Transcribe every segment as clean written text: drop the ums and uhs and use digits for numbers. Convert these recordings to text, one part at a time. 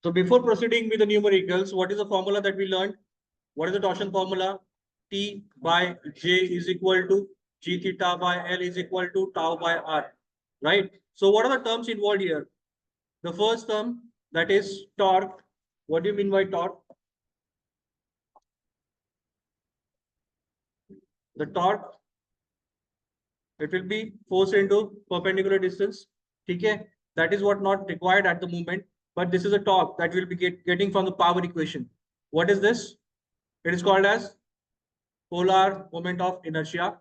So before proceeding with the numericals, what is the formula that we learned? What is the torsion formula? T by J is equal to G theta by L is equal to tau by R, right? So what are the terms involved here? The first term, that is torque. What do you mean by torque? The torque, it will be force into perpendicular distance. Okay, that is what not required at the moment, but this is a torque that will be getting from the power equation. What is this? It is called as polar moment of inertia,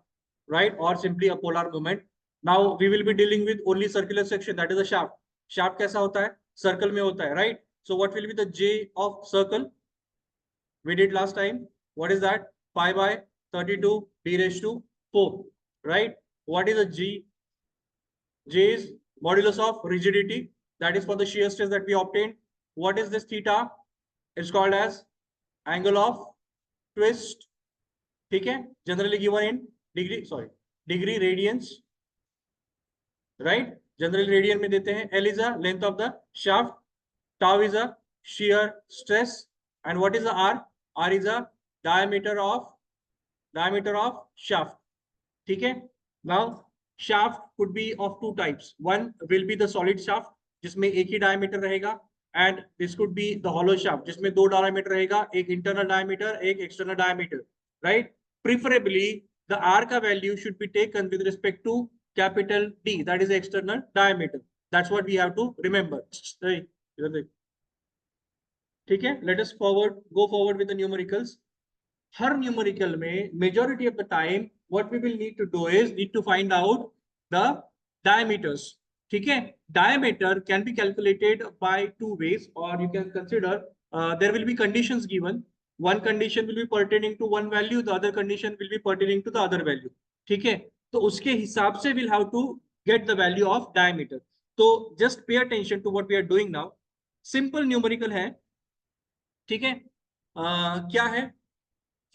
right? Or simply a polar moment. Now we will be dealing with only circular section, that is a shaft. Shaft कैसा होता है? Circle में होता है, right? So what will be the J of circle? We did last time. What is that? Pi by 32 d raised to 4, right? What is a G? J is modulus of rigidity. That is for the shear stress that we obtained. What is this theta? It's called as angle of twist. ठीक है? Generally given in degree radians, right? Generally radian में देते हैं. L is the length of the shaft. Tau is a shear stress. And what is the R? R is a diameter of shaft. ठीक है? Now shaft could be of two types. One will be the solid shaft जिसमें एक ही diameter रहेगा, and this could be the hollow shaft जिसमें दो diameter रहेगा, एक internal diameter, एक external diameter, right? Preferably the R का value should be taken with respect to capital D, that is the external diameter. That's what we have to remember. ठीक है? Let us go forward with the numericals. हर numerical में majority of the time what we will need to do is need to find out the diameters. ठीक है? Diameter can be calculated by two ways, और you can consider there will be conditions given. One condition will be pertaining to one value, the other condition will be pertaining to the other value. ठीक है? तो उसके हिसाब से will have to get the value of diameter. तो just pay attention to what we are doing now. Simple numerical है. ठीक है? क्या है?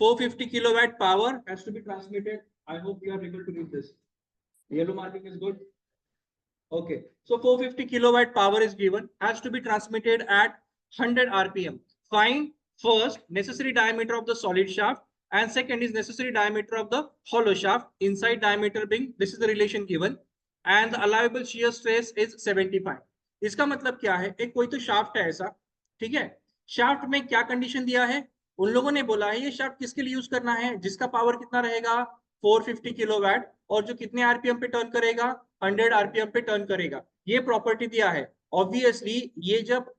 450 kilowatt power has to be transmitted. I hope you are able to read this. Yellow marking is good. Okay. So 450 kilowatt power is given, has to be transmitted at 100 RPM. Find first necessary diameter of the solid shaft, and second is necessary diameter of the hollow shaft. Inside diameter being, this is the relation given, and the allowable shear stress is 75. इसका मतलब क्या है? एक कोई तो shaft है ऐसा, ठीक है? शाफ्ट में क्या कंडीशन दिया है? उन लोगों ने बोला है ये शाफ्ट किसके लिए यूज करना है? जिसका पावर कितना रहेगा? 450 किलोवाट, और जो कितने आरपीएम पे टर्न करेगा? 100 आरपीएम पे टर्न करेगा. ये प्रॉपर्टी दिया है. ऑब्वियसली ये जब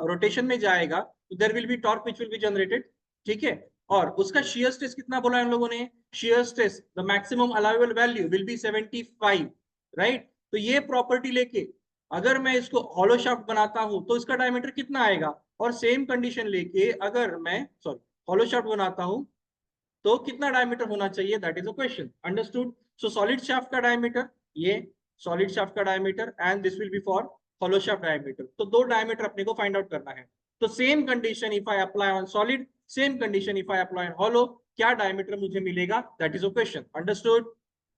रोटेशन में जाएगा तो there will be torque which will be generated. ठीक है? और उसका शियर स्ट्रेस कितना बोला इन लोगों ने? Shear stress the maximum allowable value will be 75, right? तो ये प्रॉपर्टी लेके अगर मैं इसको हॉलो शाफ्ट बनाता हूं तो इसका डायमीटर कितना आएगा? और सेम कंडीशन लेके अगर मैं हॉलो शाफ्ट बनाता हूं तो कितना डायमीटर होना चाहिए? That is a question. Understood? So solid shaft का डायमीटर, ये सॉलिड शाफ्ट का diameter, and this will be for hollow shaft diameter. तो दो डायमीटर अपने को फाइंड आउट करना है. तो same condition if I apply on solid, same condition if I apply on hollow, क्या डायमीटर मुझे मिलेगा? That is a question. Understood?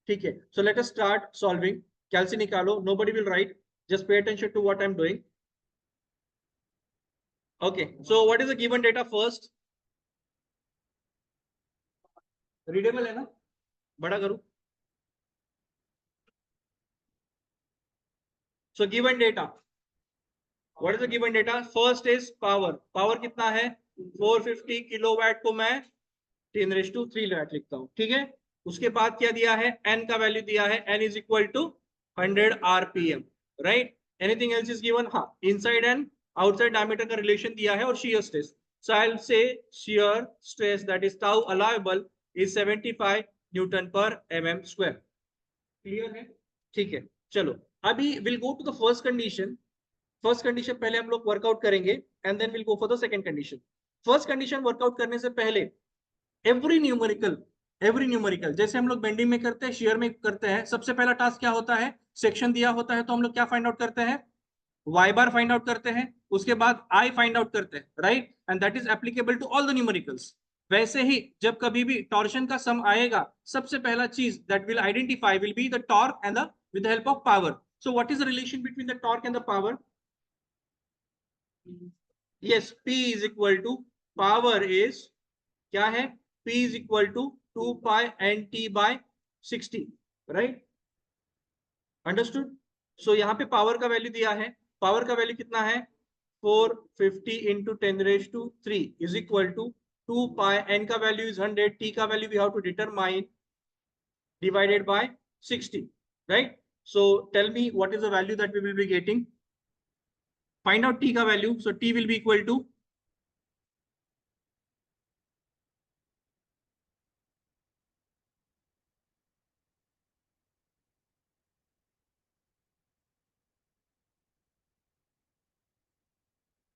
ठीक है? So let us start solving. कैलसी निकालो. Nobody will write, just pay attention to what I'm doing. Okay, so what is the given data first? Readable है ना? बड़ा करूं? So given data. What is the given data? First is power. Power कितना है? 450 kilowatt को मैं 10⁻³ वाट लिखता हूं. ठीक है? उसके बाद क्या दिया है? n का वैल्यू दिया है. n is equal to 100 RPM, right? Anything else is given? हाँ, inside and outside diameter का relation दिया है, और shear stress. So I'll say shear stress, that is tau allowable, is 75 Newton per mm square. Clear है? ठीक है. चलो अभी we'll go to the first condition. First condition पहले हम लोग वर्कआउट करेंगे, and then we'll go for the second condition. First condition workout करने से पहले एवरी न्यूमेरिकल जैसे हम लोग बेंडिंग में करते हैं, शेयर में करते हैं, सबसे पहला टास्क क्या होता है? सेक्शन दिया होता है तो हम लोग क्या फाइंड आउट करते हैं? y बार फाइंड आउट करते हैं, उसके बाद I फाइंड आउट करते हैं, right? And that is applicable to all the numericals. वैसे ही जब कभी भी टॉर्शन का सम आएगा, सबसे पहला चीज that will identify will be the torque and the with the help of power. So what is the relation between the torque and the power? Yes, P is equal to power is क्या है? P is equal to 2 pi NT by 60, right? Understood? So यहाँ पे power का value दिया है. Power का value कितना है? 450 into 10 raised to 3 is equal to 2 pi. N का वैल्यू is 100. T का value we have to determine divided by 60, right? So tell me what is the value that we will be getting. Find out T का value. So T will be equal to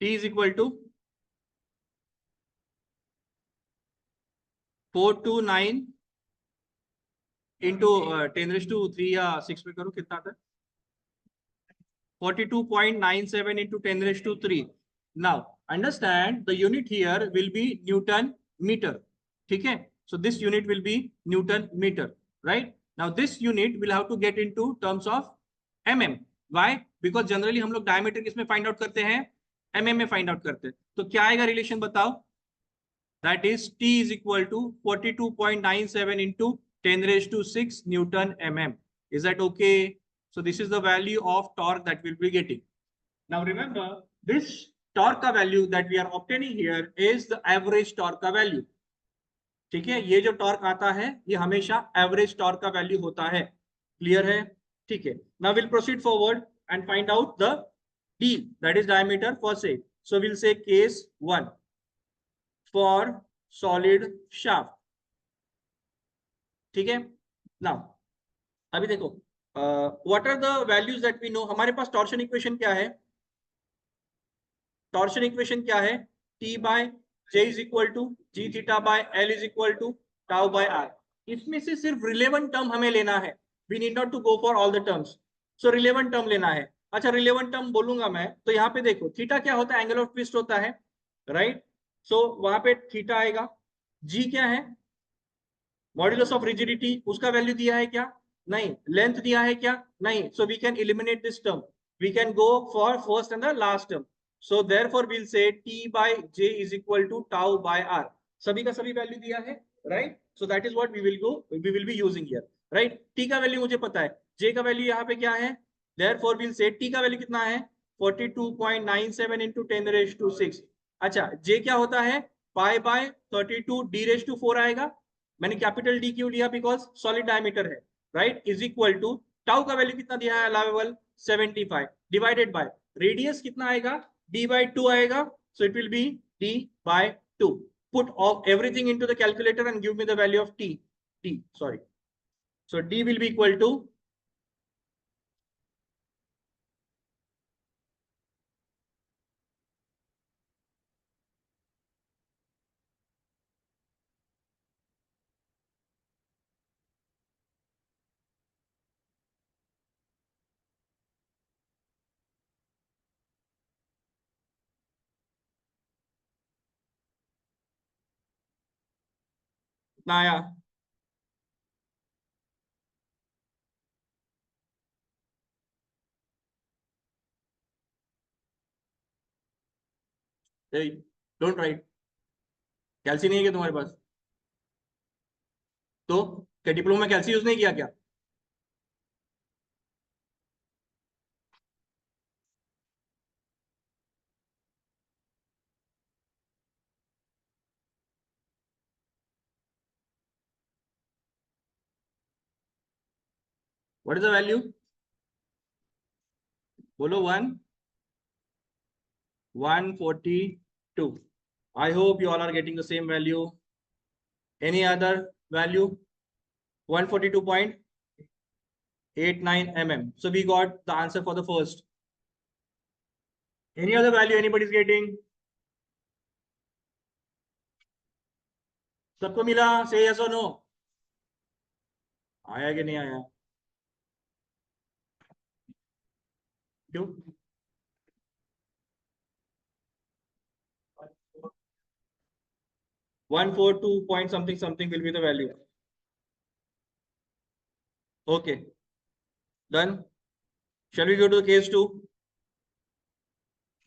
T is equal to 429 into 10 raised to 3 या 6 पे करो कितना आता है? 42.97 into 10 raised to 3. Now understand the unit here will be Newton meter. ठीक है? So this unit will be Newton meter, right? Now this unit will have to get into terms of mm. Why? Because generally हम लोग diameter किसमें find out करते हैं? mm में find out करते हैं. तो क्या आएगा relation बताओ? That is T is equal to 42.97 into 10 raised to 6 Newton mm. Is that okay? So this is the value of torque that we'll be getting. Now remember, this torque का value that we are obtaining here is the average torque का value. ठीक है? ये जो torque आता है ये हमेशा एवरेज टॉर्क का वैल्यू होता है. क्लियर है? ठीक है. Now we'll proceed forward and find out the D, that is diameter for say. So we'll say case 1 for solid shaft. ठीक है? Now अभी देखो, what are the values that we know. हमारे पास टॉर्शन इक्वेशन क्या है? Torsion equation क्या है? T by J is equal to G theta by L is equal to tau by R. इसमें से सिर्फ रिलेवेंट टर्म हमें लेना है. We need not to go for all the terms. So relevant term लेना है. अच्छा, रिलेवेंट टर्म बोलूंगा मैं तो यहाँ पे देखो थीटा क्या होता है? एंगल ऑफ ट्विस्ट होता है, राइट? सो वहां पे थीटा आएगा. G क्या है? Modulus of rigidity. उसका वैल्यू दिया है क्या? नहीं. लेंथ दिया है क्या? नहीं. So we can eliminate this term. We can go for first and the last term. So therefore we will say T by J is equal to tau by R. सभी का सभी वैल्यू दिया है, right? So that is what we will be using here, right? T का value मुझे पता है. J का वैल्यू यहाँ पे क्या है? Therefore we will say T का वैल्यू कितना है? 42.97 into 10 raised to 6. अच्छा, J क्या होता है? पाई बाय 32 D raised to 4 आएगा. मैंने कैपिटल डी क्यों लिया? बिकॉज सॉलिड डायमीटर है, right? Is equal to tau का वैल्यू कितना दिया है? अलाउेबल 75 डिवाइडेड बाय रेडियस कितना आएगा? d by 2 आएगा. So it will be d by 2. Put everything into the calculator and give me the value of t. Sorry. So d will be equal to कितना आया? Don't write. कैल्सी नहीं है क्या तुम्हारे पास? तो क्या डिप्लोमा में कैल्सी यूज नहीं किया क्या? What is the value? बोलो. 142. I hope you all are getting the same value. Any other value? 142.89 mm. So we got the answer for the first. Any other value anybody is getting? सबको मिला? Say yes or no. आया कि नहीं आया? क्यों? 142 point something something will be the value. Okay, done. Shall we go to the case 2?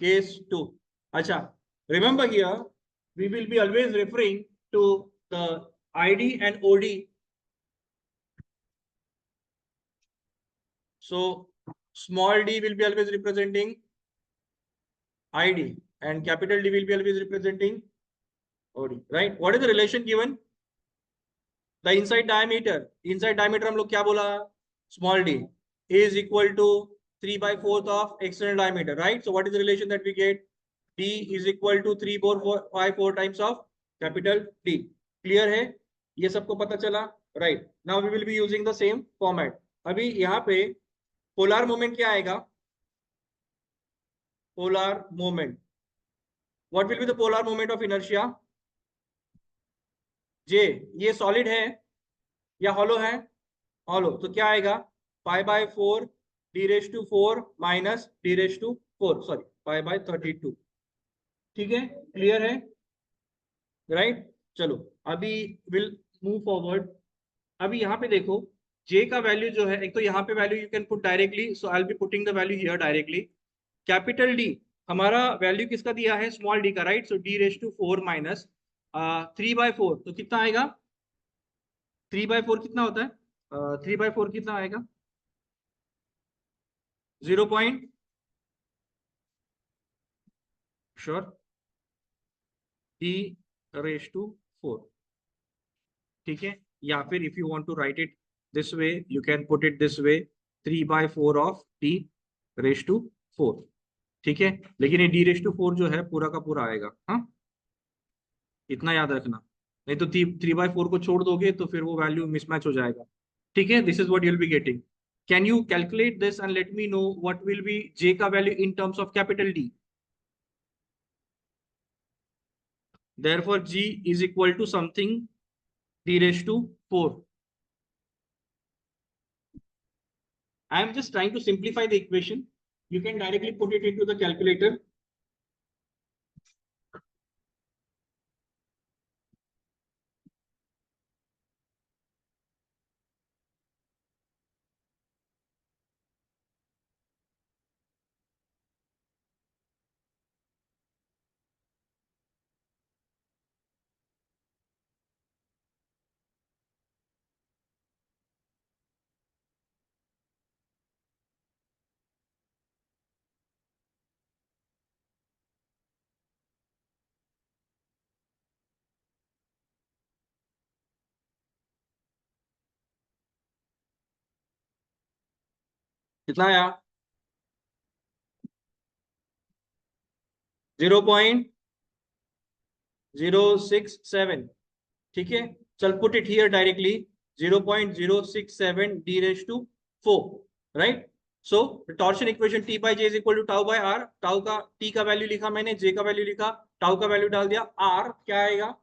Case 2. अच्छा, Remember here, we will be always referring to the ID and OD. So small d will be always representing ID and capital D will be always representing OD, right? What is the relation given? The inside diameter. Inside diameter हम लोग क्या बोला? Small d is equal to 3/4 of external diameter, right? So what is the relation that we get? D is equal to 3/4 times of capital D. Clear है? ये सबको पता चला, right? Now we will be using the same format. अभी यहाँ पे polar moment क्या आएगा? Polar moment. What will be the polar moment of inertia? J. ये सॉलिड है या हॉलो है? हॉलो. तो क्या आएगा? π/4 d⁴ माइनस d⁴, सॉरी π/32. ठीक है, क्लियर है, राइट? चलो अभी विल मूव फॉरवर्ड. अभी यहाँ पे देखो J का वैल्यू जो है, एक तो यहाँ पे value you can put directly, so I will be putting the value here directly. Capital D हमारा वैल्यू किसका दिया है? स्मॉल डी का, राइट? सो d⁴ माइनस 3/4. तो कितना आएगा? 3/4 कितना होता है? 3/4 कितना आएगा? 0. Sure, d⁴. ठीक है, या फिर if you want to write it this way you can put it this way, 3/4 of d⁴. ठीक है, लेकिन ये d⁴ जो है पूरा का पूरा आएगा. हाँ, इतना याद रखना, नहीं तो 3/4 को छोड़ दोगे तो फिर वो वैल्यू मिसमैच हो जाएगा. ठीक है, this is what you will be getting. Can you calculate this and let me know what will be J का value in terms of capital D? Therefore G is equal to something d⁴. I am just trying to simplify the equation. You can directly put it into the calculator. कितना आया? 0.067. ठीक है, चल put it here directly, 0.067 d⁴, right? So torsion equation T/J is equal to τ/r. Tau का T का value लिखा मैंने, J का वैल्यू लिखा, टाउ का वैल्यू डाल दिया, R क्या आएगा?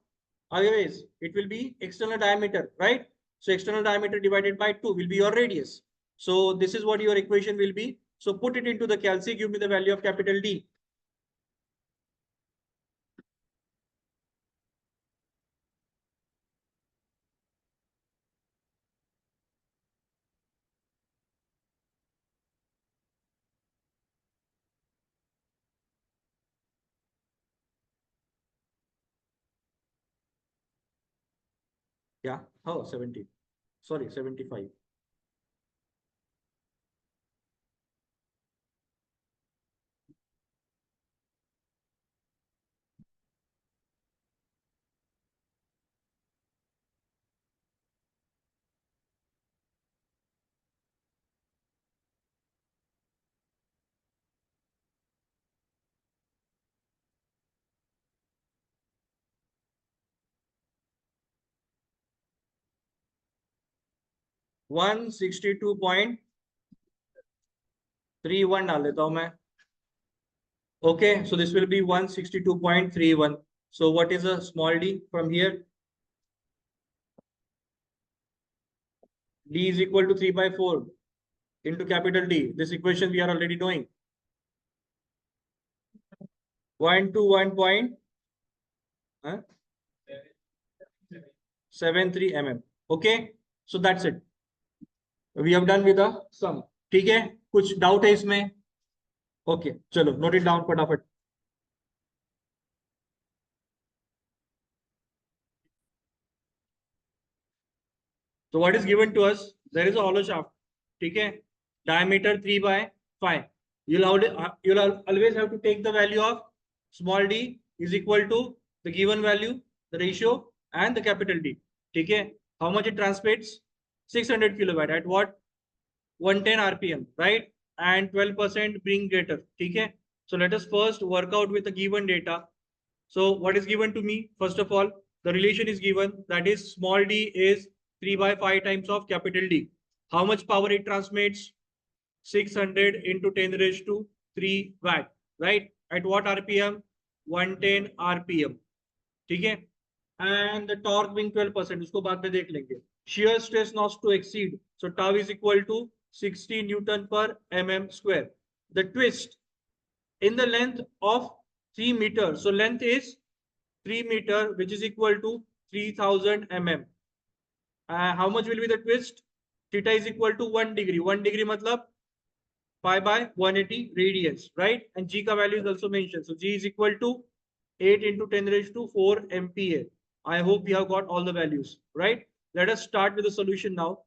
Otherwise it will be external diameter, right? So external diameter divided by 2 will be your radius. So this is what your equation will be. So put it into the calc, give me the value of capital D. Yeah, oh 70, sorry 75. One 62.31 डाल देता हूं मैं. Okay, so this will be 162.31. So what is a small d from here? D is equal to 3/4 into capital D. This equation we are already knowing. 121.73 mm. Okay, so that's it. We have done with the sum. ठीक है, कुछ doubt है इसमें? Okay, चलो note it down फटाफट. So what is given to us? There is a hollow shaft. ठीक है, diameter 3/5. You'll always have to take the value of small d is equal to the given value, the ratio, and the capital D. ठीक है, how much it transmits? 600 kilowatt at what? 110 RPM, right? And 12% being greater. ठीक है, so let us first work out with the given data. So what is given to me? First of all, the relation is given, that is small d is 3/5 times of capital D. How much power it transmits? 600 into 10 raised to 3 watt, right? At what RPM? 110 RPM. ठीक है, and the torque being 12%, उसको बाद में देख लेंगे. Shear stress not to exceed, so tau is equal to 60 Newton per mm square. The twist in the length of 3 meters, so length is 3 meter, which is equal to 3000 mm. How much will be the twist? Theta is equal to 1 degree. 1 degree matlab pi by 180 radians, right? And g ka value is also mentioned. So g is equal to 8 into 10 raised to 4 MPa. I hope you have got all the values, right? Let us start with the solution now.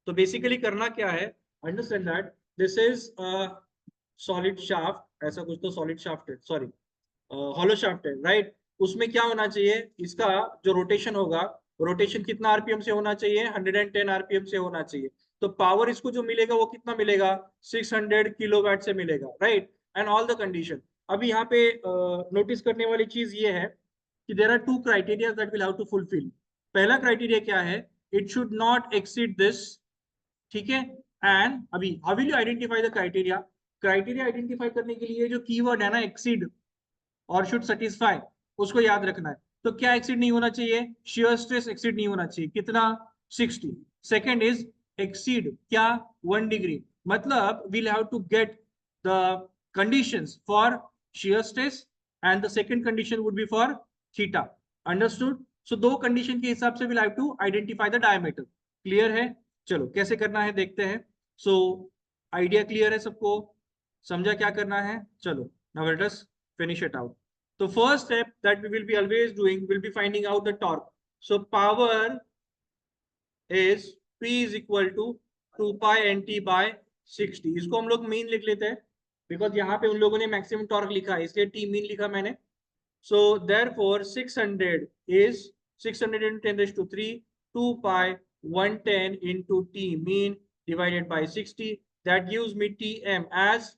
So basically करना क्या है? Understand that this is a solid shaft. ऐसा कुछ तो solid shaft है, sorry, hollow shaft है, right? उसमें क्या होना चाहिए? इसका जो रोटेशन होगा, रोटेशन कितना आरपीएम से होना चाहिए? 110 आरपीएम से होना चाहिए. तो पावर इसको जो मिलेगा वो कितना मिलेगा? 600 किलोवाट से मिलेगा, right? And all the condition. अभी यहाँ पे नोटिस करने वाली चीज ये है कि there are two criteria that will have to fulfil. पहला क्राइटेरिया क्या है? It should not exceed this. ठीक है, एंड अभी how will you identify the criteria? Criteria identify करने के लिए जो कीवर्ड है ना, एक्सीड और शुड सेटिस्फाई, उसको याद रखना है. तो क्या एक्सीड नहीं होना चाहिए? शियर स्ट्रेस एक्सीड नहीं होना चाहिए. कितना? 60. सेकंड इज एक्सीड क्या? 1 डिग्री. मतलब we'll have to get the conditions for shear stress and the second condition would be for theta. Understood? So दो कंडीशन के हिसाब से we'll have to identify the diameter. Clear है? चलो कैसे करना है देखते हैं. सो आइडिया क्लियर है सबको? समझा क्या करना है? चलो now let us finish it out. The first step that we will be always doing will be finding out the torque. So power is P is equal to 2 pi NT by 60. इसको हम लोग mean लिख लेते हैं because यहाँ पे उन लोगों ने मैक्सिमम टॉर्क लिखा है, इसलिए टी मीन लिखा मैंने. So therefore 600 is 600 into 10 raised to 3, 2 pi 110 into T mean divided by 60. That gives me Tm as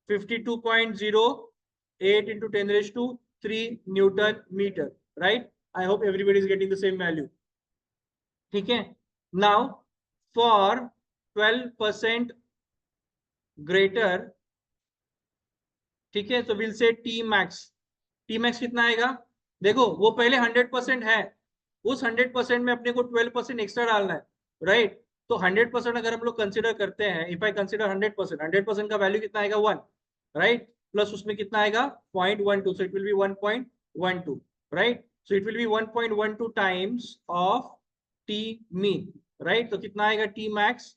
52.08 into 10 raised to 3 Newton meter, right? I hope everybody is getting the same value. ठीक है, now for 12% greater, ठीक है, तो will से T max. T max कितना आएगा? देखो वो पहले 100% है, उस 100% में अपने को 12% एक्स्ट्रा डालना है, राइट? तो 100% अगर हम लोग कंसिडर करते हैं, इफ आई कंसिडर 100%, 100% का वैल्यू कितना आएगा? 1, राइट? प्लस उसमें कितना आएगा? 0.12, so it will be 1.12, right? So it will be 1.12 times of T mean, right? तो कितना आएगा T max?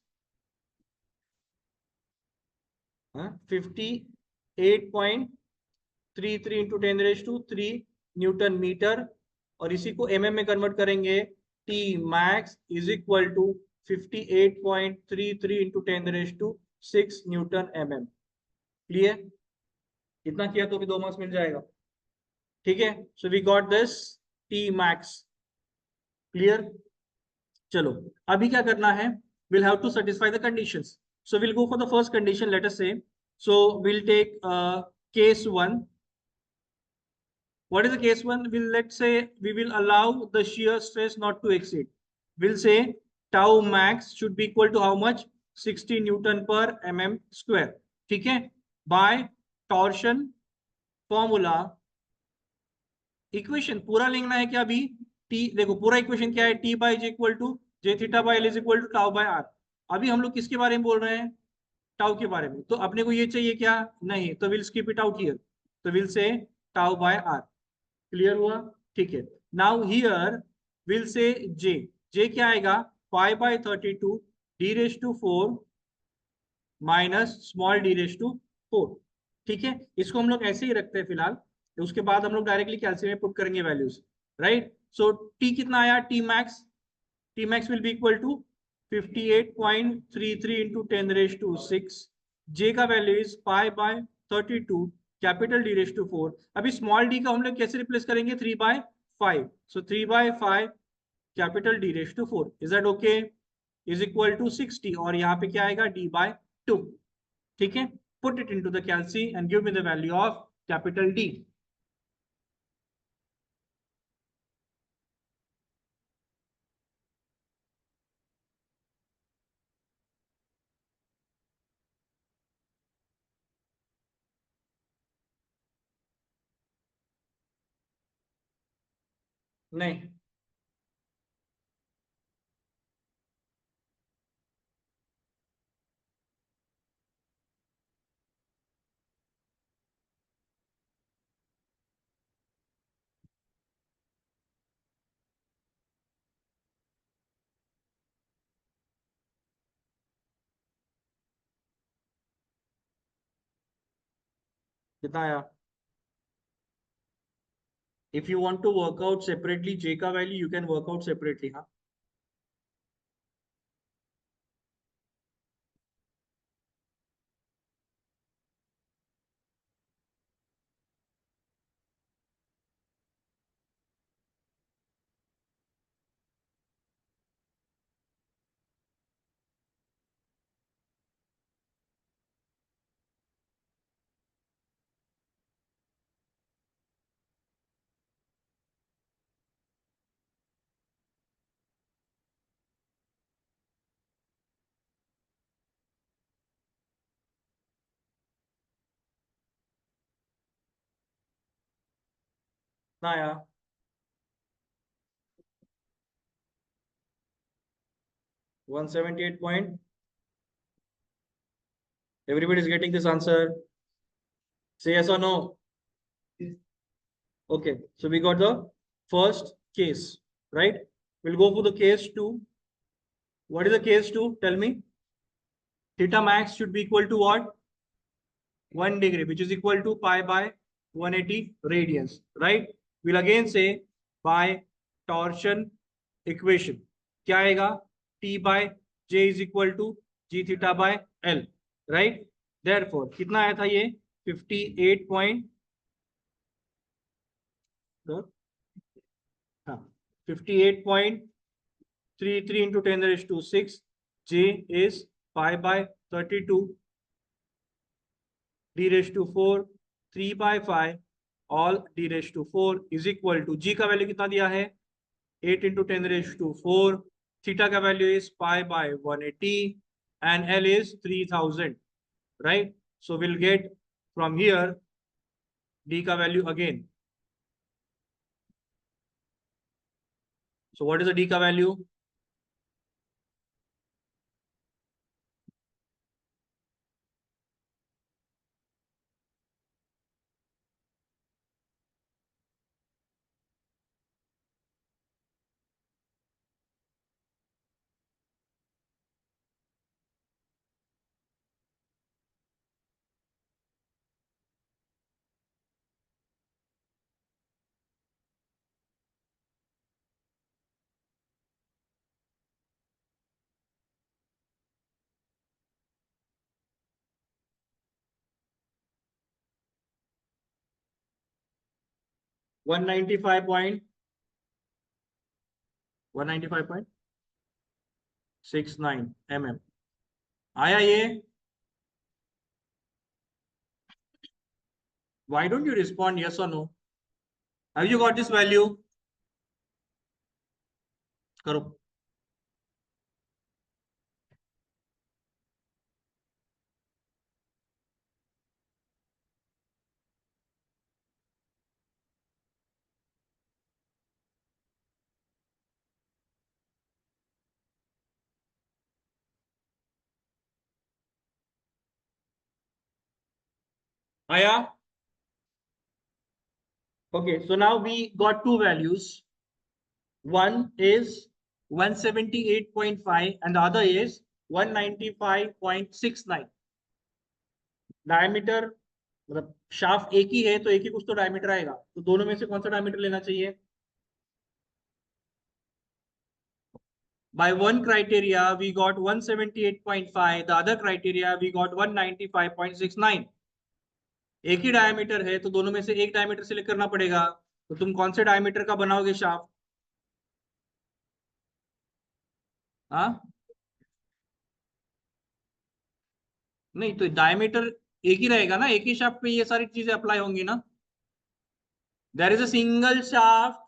58.33 into 10 raised to 3 Newton metre, और इसी को mm में कन्वर्ट करेंगे. T max is equal to 58.33 into 10 raised to 6 Newton mm. Clear? इतना किया तो भी 2 मार्क्स मिल जाएगा. ठीक है, so we got this T max. Clear? चलो अभी क्या करना है? we'll have to satisfy the conditions. So we'll go for the first condition, let us say. So we'll take case 1. What is the case 1? Let's say we will allow the shear stress not to exceed. We'll say tau max should be equal to how much? 60 Newton per mm square. ठीक है, by torsion formula. Equation पूरा लिखना है क्या? अभी T देखो पूरा equation क्या है? T by J equal to J theta by L is equal to tau by R. अभी हम लोग किसके बारे में बोल रहे हैं? टाउ के बारे में. तो अपने को ये चाहिए क्या? नहीं, तो will skip it out here. तो will say tau by R. Clear हुआ? ठीक है, नाउ हियर विल से जे. जे क्या आएगा? 5/32 D raise to 4 minus small D raise to 4. ठीक है, इसको हम लोग ऐसे ही रखते हैं फिलहाल. उसके बाद हम लोग डायरेक्टली कैल्सियम में पुट करेंगे वैल्यूज, राइट? सो टी कितना आया, T max will be equal to 58.33 into 10⁻6। J का value is pi by 32 capital D raise to 4। अभी स्मॉल डी का हम लोग कैसे रिप्लेस करेंगे, 3/5, so 3/5 capital D raise to 4, is that okay, is equal to 60, और यहाँ पे क्या आएगा, d/2। ठीक है, put it into the calci and give me the value of capital D. नहीं, कितना आया, if you want to work out separately j का value, you can work out separately। हाँ, कितना आया, 178 point, everybody is getting this answer, say yes or no? Okay, so we got the first case, right? We'll go for the case 2. What is the case 2? Tell me. Theta max should be equal to what? 1 degree, which is equal to pi by 180 radians, right? We'll again say by torsion equation. क्या आएगा? T by J is equal to G theta by L, right? Therefore, कितना आया था ये? 58 point, हाँ, 58.33 into 10⁻6. J is pi by 32 d raised to 4, 3/5 all d raised to 4 is equal to G का value कितना दिया है, 8 into 10⁻4, थीटा का value is pi by 180 and L is 3000, right? So we'll get from here D का value again. So what is the D का value? 195.69 mm आया ये? Why don't you respond yes or no? Have you got this value? करो। आया? Okay, so now we got two values. One is 178.5 and the other is 195.69. Diameter, मतलब shaft एक ही है तो एक ही कुछ तो डायमीटर आएगा, तो दोनों में से कौन सा डायमीटर लेना चाहिए? By one criteria, we got 178.5. The other criteria, we got 195.69. एक ही डायमीटर है तो दोनों में से एक डायमीटर सिलेक्ट करना पड़ेगा। तो तुम कौन से डायमीटर का बनाओगे शाफ्ट? हाँ, नहीं तो डायमीटर एक ही रहेगा ना, एक ही शाफ्ट पे ये सारी चीजें अप्लाई होंगी ना। There is a single shaft,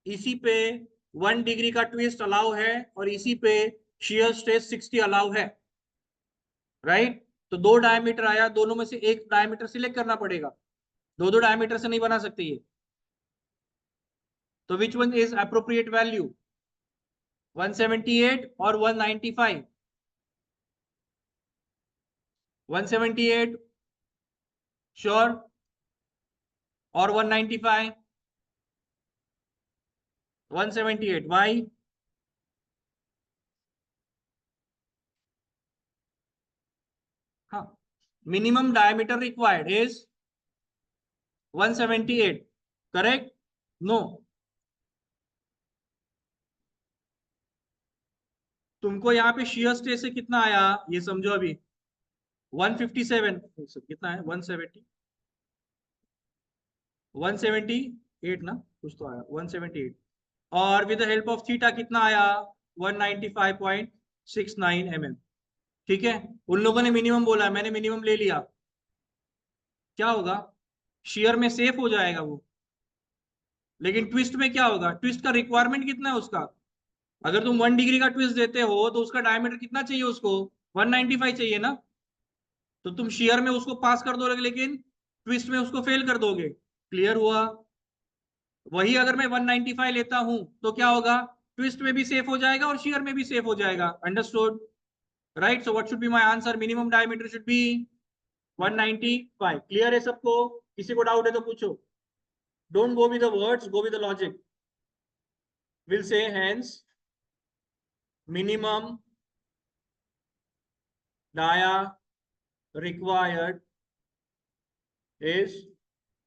इसी पे 1 डिग्री का ट्विस्ट अलाउ है और इसी पे शियर स्ट्रेस 60 अलाउ है, राइट। तो दो डायमीटर आया, दोनों में से एक डायमीटर सिलेक्ट करना पड़ेगा, दो दो डायमीटर से नहीं बना सकते ये। तो which one is appropriate value? 178 और 195? 178 श्योर, और 195? 178 वाई? हाँ, minimum diameter required is 178, correct? No, तुमको यहाँ पे शियर स्ट्रेस से कितना आया ये समझो अभी। 157, कितना है, 170, 178 ना, कुछ तो आया 178, और with the help of theta कितना आया, 195.69 mm। ठीक है, उन लोगों ने मिनिमम बोला, मैंने मिनिमम ले लिया, क्या होगा, शेयर में सेफ हो जाएगा वो। लेकिन ट्विस्ट में क्या होगा, ट्विस्ट का रिक्वायरमेंट कितना है उसका? अगर तुम 1 डिग्री का ट्विस्ट देते हो तो उसका डायमीटर कितना चाहिए उसको, 195 चाहिए ना। तो तुम शेयर में उसको पास कर दोगे लेकिन ट्विस्ट में उसको फेल कर दोगे। क्लियर हुआ? वही अगर मैं 195 लेता हूं तो क्या होगा, ट्विस्ट में भी सेफ हो जाएगा और शेयर में भी सेफ हो जाएगा। Understood, right? So what should be my answer, minimum diameter should be 195। Clear है सबको? किसी को डाउट है तो पूछो। Don't go with the words, go with the logic. Will say hence minimum dia required is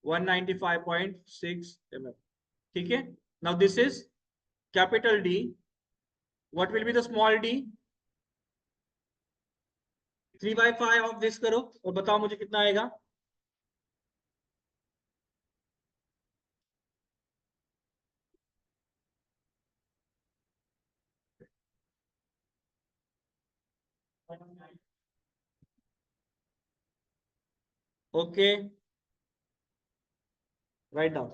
195.6 mm. ठीक है, now this is capital D. What will be the small d? 3/5 of this करो और बताओ मुझे कितना आएगा। Okay, write down.